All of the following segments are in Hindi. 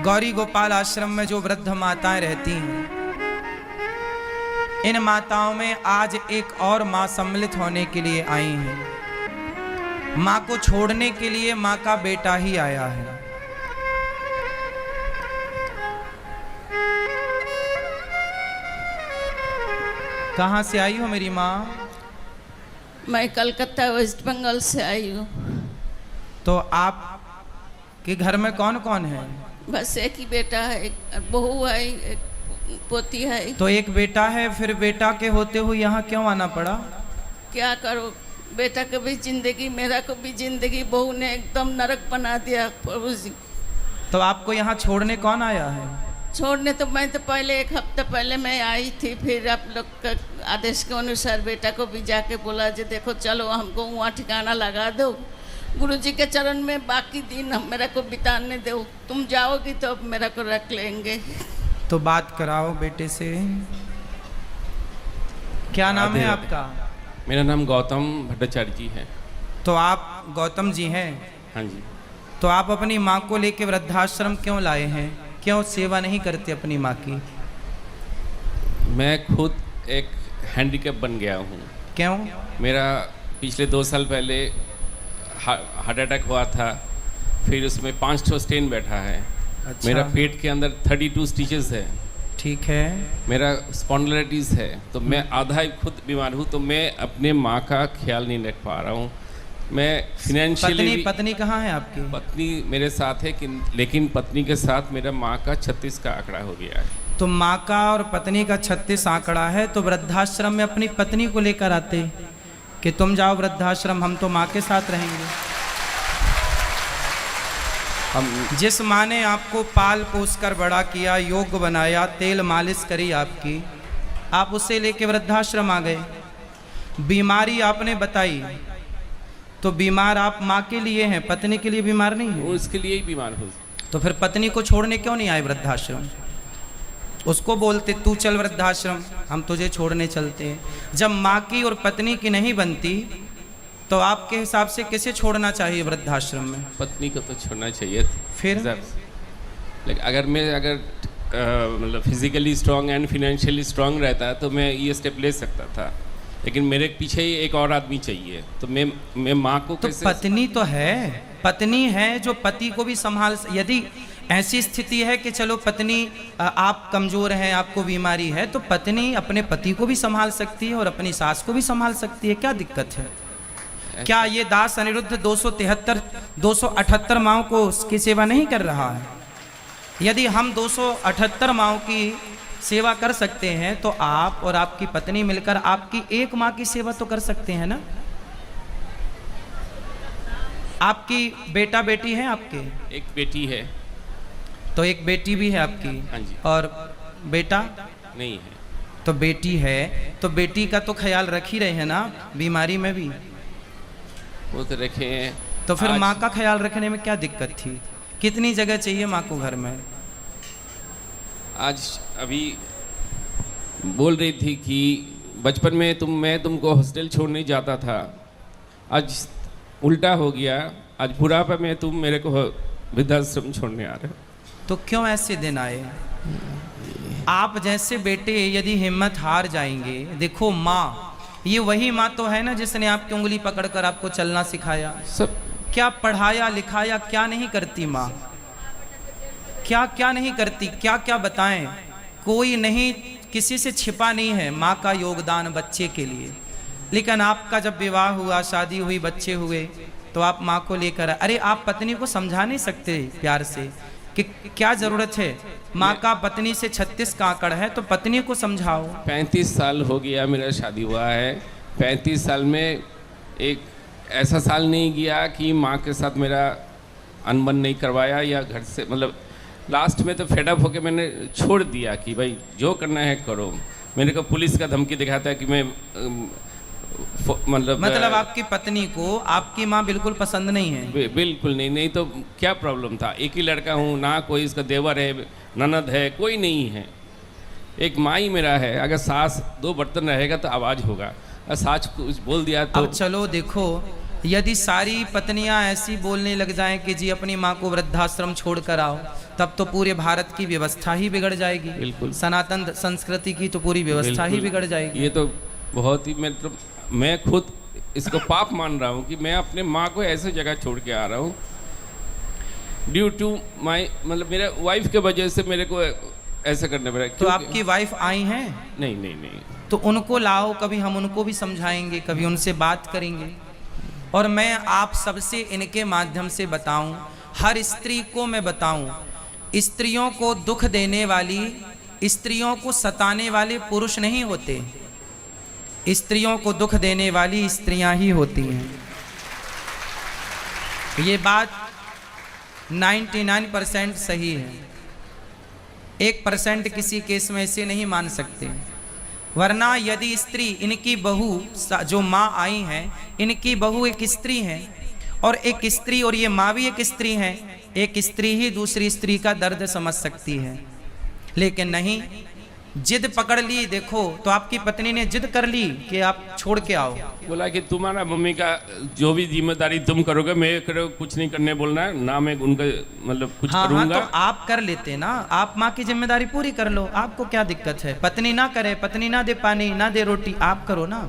गौरी गोपाल आश्रम में जो वृद्ध माताएं रहती हैं, इन माताओं में आज एक और माँ सम्मिलित होने के लिए आई हैं। माँ को छोड़ने के लिए माँ का बेटा ही आया है। कहाँ से आई हो मेरी माँ? मैं कलकत्ता वेस्ट बंगाल से आई हूँ। तो आप के घर में कौन कौन है? बस एक ही बेटा है, एक बहू है, एक पोती है। तो एक बेटा है, फिर बेटा के होते हुए यहाँ क्यों आना पड़ा? क्या करो, बेटा को भी जिंदगी, मेरा को भी जिंदगी बहू ने एकदम नरक बना दिया प्रभु जी। तो आपको यहाँ छोड़ने कौन आया है? छोड़ने तो मैं तो पहले एक हफ्ता पहले मैं आई थी, फिर आप लोग का आदेश के अनुसार बेटा को भी जाके बोला जी देखो चलो हमको वहाँ ठिकाना लगा दो, गुरुजी के चरण में बाकी दिन हम मेरा को बिताने दो, तुम जाओगी तो अब मेरा को रख लेंगे। तो बात कराओ बेटे से। क्या नाम है आपका? मेरा नाम गौतम भट्टाचार्य जी है। तो आप गौतम जी हैं? हाँ जी। तो आप अपनी माँ को लेके वृद्धाश्रम क्यों लाए हैं? क्यों सेवा नहीं करते अपनी माँ की? मैं खुद एक हैंडीकैप बन गया हूँ। क्यों? मेरा पिछले 2 साल पहले हार्ट अटैक हुआ था, फिर उसमें 5 स्टेन बैठा है। अच्छा। मेरा पेट के अंदर 32 स्टिचेस है। ठीक है। मेरा स्पॉन्डिलाइटिस है, तो मैं आधा ही खुद बीमार हूँ, तो मैं अपने माँ का ख्याल नहीं रख पा रहा हूँ। मैं फिनेंशियली पत्नी कहाँ है आपकी? पत्नी मेरे साथ है कि, लेकिन पत्नी के साथ मेरा माँ का 36 का आंकड़ा हो गया है। तो माँ का और पत्नी का 36 आंकड़ा है, तो वृद्धाश्रम में अपनी पत्नी को लेकर आते कि तुम जाओ वृद्धाश्रम, हम तो माँ के साथ रहेंगे। जिस माँ ने आपको पाल पोस कर बड़ा किया, योग्य बनाया, तेल मालिश करी आपकी, आप उसे लेके वृद्धाश्रम आ गए। बीमारी आपने बताई, तो बीमार आप माँ के लिए हैं, पत्नी के लिए बीमार नहीं है। वो इसके लिए ही बीमार हो। तो फिर पत्नी को छोड़ने क्यों नहीं आए वृद्धाश्रम? उसको बोलते तू चल वृद्धाश्रम, हम तुझे छोड़ने चलते हैं। जब माँ की और पत्नी की नहीं बनती तो आपके हिसाब से किसे छोड़ना चाहिए वृद्धाश्रम में? पत्नी को तो छोड़ना चाहिए था। फिर लेकिन अगर मतलब physically strong and financially strong रहता तो मैं ये स्टेप ले सकता था, लेकिन मेरे पीछे ही एक और आदमी चाहिए। तो मैं माँ को तो कैसे? पत्नी तो है, पत्नी है जो पति को भी संभाल। यदि ऐसी स्थिति है कि चलो पत्नी आप कमजोर हैं, आपको बीमारी है, तो पत्नी अपने पति को भी संभाल सकती है और अपनी सास को भी संभाल सकती है। क्या दिक्कत है? क्या ये दास अनिरुद्ध 278 माओं को उसकी सेवा नहीं कर रहा है? यदि हम 278 माओं की सेवा कर सकते हैं तो आप और आपकी पत्नी मिलकर आपकी एक माँ की सेवा तो कर सकते हैं ना? आपकी बेटा बेटी है आपके? एक बेटी है। तो एक बेटी भी है आपकी? हाँ जी। और बेटा नहीं है। तो बेटी है, तो बेटी का तो ख्याल रख ही रहे हैं ना बीमारी में भी? वो तो रखे हैं। तो फिर माँ का ख्याल रखने में क्या दिक्कत थी? कितनी जगह चाहिए माँ को घर में? आज अभी बोल रही थी कि बचपन में मैं तुमको हॉस्टल छोड़ने जाता था, आज उल्टा हो गया। आज बुढ़ापे में तुम मेरे को वृद्धाश्रम छोड़ने आ रहे हो। तो क्यों ऐसे दिन आए? आप जैसे बेटे यदि हिम्मत हार जाएंगे, देखो माँ, ये वही माँ तो है ना जिसने आपकी उंगली पकड़कर आपको चलना सिखाया, सब क्या पढ़ाया लिखाया, क्या नहीं करती माँ? क्या क्या नहीं करती, क्या क्या बताएं? कोई नहीं, किसी से छिपा नहीं है माँ का योगदान बच्चे के लिए। लेकिन आपका जब विवाह हुआ, शादी हुई, बच्चे हुए, तो आप माँ को लेकर, अरे आप पत्नी को समझा नहीं सकते प्यार से कि क्या जरूरत है? माँ का पत्नी से 36 का आंकड़ा है, तो पत्नी को समझाओ। 35 साल हो गया मेरा शादी हुआ है। 35 साल में एक ऐसा साल नहीं गया कि माँ के साथ मेरा अनबन नहीं करवाया, या घर से, मतलब लास्ट में तो फेडअप होके मैंने छोड़ दिया कि भाई जो करना है करो। मेरे को पुलिस का धमकी दिखाता है कि मैं मतलब आपकी पत्नी को आपकी माँ बिल्कुल पसंद नहीं है? बिल्कुल नहीं तो क्या प्रॉब्लम था? एक ही लड़का हूँ ना, कोई इसका देवर है, ननद है, कोई नहीं है। एक माँ ही मेरा है। अगर सास 2 बर्तन रहेगा तो आवाज़ होगा, और सास कुछ बोल दिया तो। अब चलो देखो, यदि सारी पत्नियां ऐसी बोलने लग जाएं कि जी अपनी माँ को वृद्धाश्रम छोड़ कर आओ, तब तो पूरे भारत की व्यवस्था ही बिगड़ जाएगी। बिल्कुल। सनातन संस्कृति की तो पूरी व्यवस्था ही बिल्कुल। बिगड़ जाएगी। ये तो बहुत ही मैं खुद इसको पाप मान रहा हूँ कि मैं अपने माँ को ऐसे जगह छोड़ के आ रहा हूँ ड्यू टू माई, मतलब मेरे वाइफ के वजह से मेरे को ऐसा करना पड़ा। तो आपकी वाइफ आई हैं? नहीं नहीं नहीं। तो उनको लाओ, कभी हम उनको भी समझाएंगे, कभी उनसे बात करेंगे। और मैं आप सबसे इनके माध्यम से बताऊं, हर स्त्री को मैं बताऊं, स्त्रियों को दुख देने वाली, स्त्रियों को सताने वाले पुरुष नहीं होते, स्त्रियों को दुख देने वाली स्त्रियां ही होती हैं। ये बात 99% सही है। 1% किसी केस में ऐसे नहीं मान सकते। वरना यदि स्त्री, इनकी बहू जो माँ आई हैं, इनकी बहू एक स्त्री है, और एक स्त्री, और ये माँ भी एक स्त्री है, एक स्त्री ही दूसरी स्त्री का दर्द समझ सकती है। लेकिन नहीं, जिद पकड़ ली। देखो, तो आपकी पत्नी ने जिद कर ली कि आप छोड़ के आओ। बोला कि तुम्हारा मम्मी का जो भी जिम्मेदारी तुम करोगे, मैं करो कुछ नहीं करने बोलना है ना, मैं उनका मतलब कुछ करूंगा। तो आप कर लेते ना, आप माँ की जिम्मेदारी पूरी कर लो, आपको क्या दिक्कत है? पत्नी ना करे, पत्नी ना दे पानी, ना दे रोटी, आप करो ना।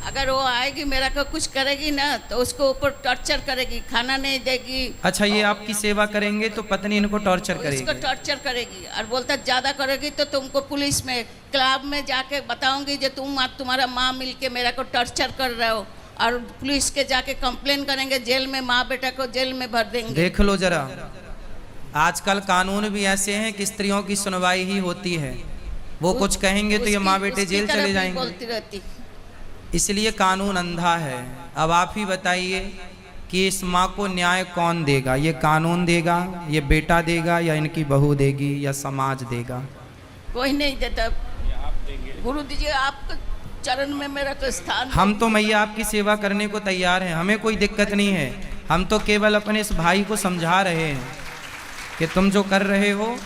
अगर वो आएगी मेरा को कुछ करेगी ना, तो उसको ऊपर टॉर्चर करेगी, खाना नहीं देगी। अच्छा, ये आपकी सेवा करेंगे तो पत्नी इनको टॉर्चर इसको करेगी? टॉर्चर करेगी और बोलता ज़्यादा करेगी तो तुमको पुलिस में, क्लब में जाके बताऊंगी जो तुम्हारा माँ मिलके मेरा को टॉर्चर कर रहे हो, और पुलिस के जाके कंप्लेन करेंगे, जेल में माँ बेटा को जेल में भर देंगे। देख लो जरा, आजकल कानून भी ऐसे हैं कि स्त्रियों की सुनवाई ही होती है। वो कुछ कहेंगे तो ये माँ बेटे जेल चले जाएंगे। बोलती रहती। इसलिए कानून अंधा है। अब आप ही बताइए कि इस माँ को न्याय कौन देगा? ये कानून देगा, ये बेटा देगा, या इनकी बहू देगी, या समाज देगा? कोई नहीं देता। गुरु जी आपके चरण में मेरा तो स्थान। हम तो मैया आपकी सेवा करने को तैयार हैं, हमें कोई दिक्कत नहीं है। हम तो केवल अपने इस भाई को समझा रहे हैं कि तुम जो कर रहे हो,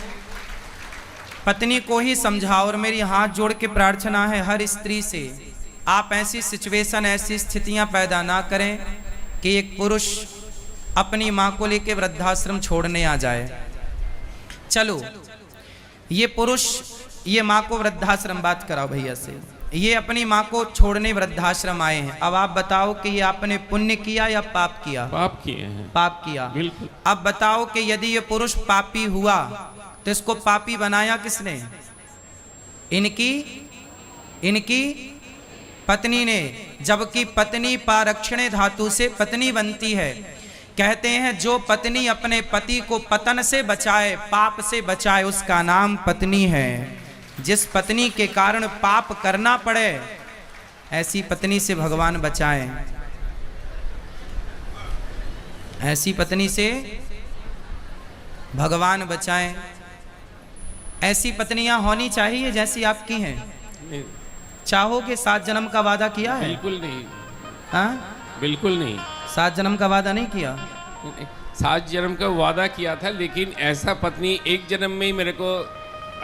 पत्नी को ही समझाओ। और मेरी हाथ जोड़ के प्रार्थना है हर स्त्री से, आप ऐसी सिचुएशन, ऐसी स्थितियां पैदा ना करें कि एक पुरुष अपनी माँ को लेकर वृद्धाश्रम छोड़ने आ जाए। चलो, ये पुरुष ये माँ को वृद्धाश्रम, बात कराओ भैया से, ये अपनी माँ को छोड़ने वृद्धाश्रम आए हैं। अब आप बताओ कि ये आपने पुण्य किया या पाप किया? पाप किए हैं। पाप किया, बिल्कुल। अब बताओ कि यदि ये पुरुष पापी हुआ तो इसको पापी बनाया किसने? इनकी पत्नी ने। जबकि पत्नी पारक्षणे धातु से पत्नी बनती है। कहते हैं जो पत्नी अपने पति को पतन से बचाए, पाप से बचाए, उसका नाम पत्नी है। जिस पत्नी के कारण पाप करना पड़े, ऐसी पत्नी से भगवान बचाएं। ऐसी पत्नी से भगवान बचाएं। ऐसी पत्नियां होनी चाहिए जैसी आपकी हैं। चाहोगे? 7 जन्म का वादा किया है? बिल्कुल नहीं। हाँ, बिल्कुल नहीं। 7 जन्म का वादा नहीं किया? 7 जन्म का वादा किया था, लेकिन ऐसा पत्नी एक जन्म में ही मेरे को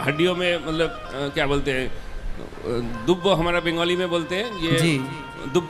हड्डियों में, मतलब क्या बोलते हैं, दुब्बो हमारा बंगाली में बोलते हैं, ये जी, दुब्बा